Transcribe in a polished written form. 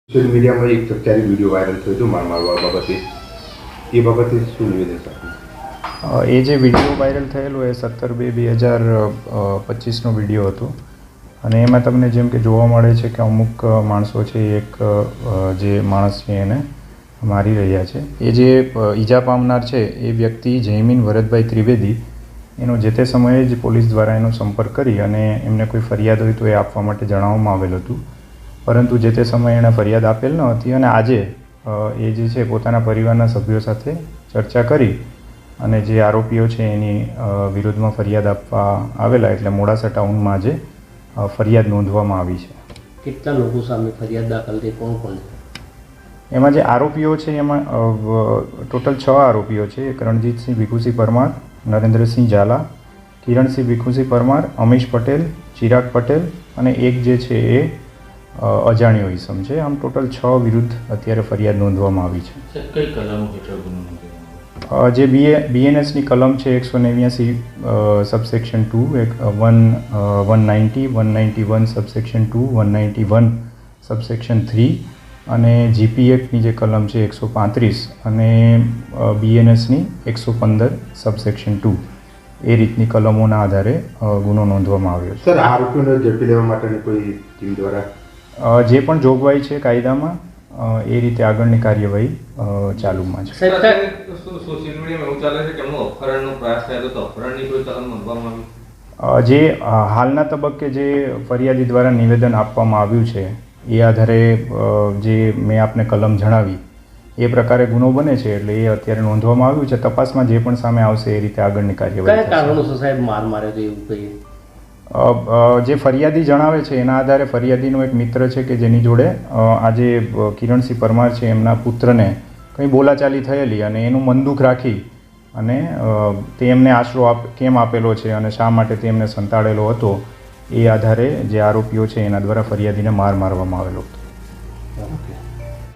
Social મીડિયામાં એક ચકચારી video viral થયો હતો મારવા બાબતે એ બાબતે શું નિવેદન આપનું? એ જે વિડીયો વાયરલ થયેલો એ 17/2/2025નો વિડીયો હતો અને એમાં તમને જેમ કે જોવા મળે છે કે અમુક માણસો છે એક જે માણસ છે એને મારી રહ્યા છે. એ જે ઈજા પામનાર છે એ વ્યક્તિ જયમીન વરદભાઈ ત્રિવેદી એનો જે તે સમયે જ પોલીસ દ્વારા એનો સંપર્ક કરી અને એમને કોઈ ફરિયાદ હોય તો એ આપવા માટે જણાવવામાં આવેલું હતું, પરંતુ જે તે સમયે એણે ફરિયાદ આપેલ ન હતી અને આજે એ જે છે પોતાના પરિવારના સભ્યો સાથે ચર્ચા કરી અને જે આરોપીઓ છે એની વિરુદ્ધમાં ફરિયાદ આપવા આવેલા એટલે મોડાસા ટાઉનમાં આજે ફરિયાદ નોંધવામાં આવી છે. કેટલા લોકો સામે ફરિયાદ દાખલ થઈ, કોણ કોણ છે? એમાં જે આરોપીઓ છે એમાં ટોટલ 6 આરોપીઓ છે. એક રણજીતસિંહ ભીખુસિંહ પરમાર, નરેન્દ્રસિંહ ઝાલા, કિરણસિંહ ભીખુસિંહ પરમાર, અમીશ પટેલ, ચિરાગ પટેલ અને એક જે છે એ અજાણ્યો ઈસમ છે. આમ ટોટલ 6 વિરુદ્ધ અત્યારે ફરિયાદ નોંધવામાં આવી છે. કઈ કલમો હેઠળ ગુનો નોંધવામાં? જે બીએનએસની કલમ છે 189 સબસેક્શન 2, 190, 191 સબસેક્શન 2, 191 સબસેક્શન 3 અને જીપી એક્ટની જે કલમ છે 135 અને બીએનએસની 115 સબસેક્શન 2 એ રીતની કલમોના આધારે ગુનો નોંધવામાં આવ્યો છે. સર, આરોપીઓને ઝડપી લેવા માટેની કોઈ ટીમ દ્વારા જે પણ જોગવાઈ છે કાયદામાં એ રીતે આગળની કાર્યવાહી ચાલુમાં છે. સોશિયલ મીડિયામાં એવું ચાલે છે કે એમનો અપહરણનો પ્રયાસ થયો તો અપહરણની કોઈ કલમ નોંધવામાં આવી? જે હાલના તબક્કે જે ફરિયાદી દ્વારા નિવેદન આપવામાં આવ્યું છે એ આધારે જે મેં આપને કલમ જણાવી એ પ્રકારે ગુનો બને છે એટલે એ અત્યારે નોંધવામાં આવ્યું છે. તપાસમાં જે પણ સામે આવશે એ રીતે આગળની કાર્યવાહી કયા કારણોસર સાહેબ માર માર્યો તો એવું કહીએ? જે ફરિયાદી જણાવે છે એના આધારે ફરિયાદીનો એક મિત્ર છે કે જેની જોડે આજે કિરણસિંહ પરમાર છે એમના પુત્રને કંઈ બોલાચાલી થયેલી અને એનું મન દુઃખ રાખી અને તે એમને આશરો કેમ આપેલો છે અને શા માટે તે એમને સંતાડેલો હતો એ આધારે જે આરોપીઓ છે એના દ્વારા ફરિયાદીને મારવામાં આવેલો હતો. ઓકે.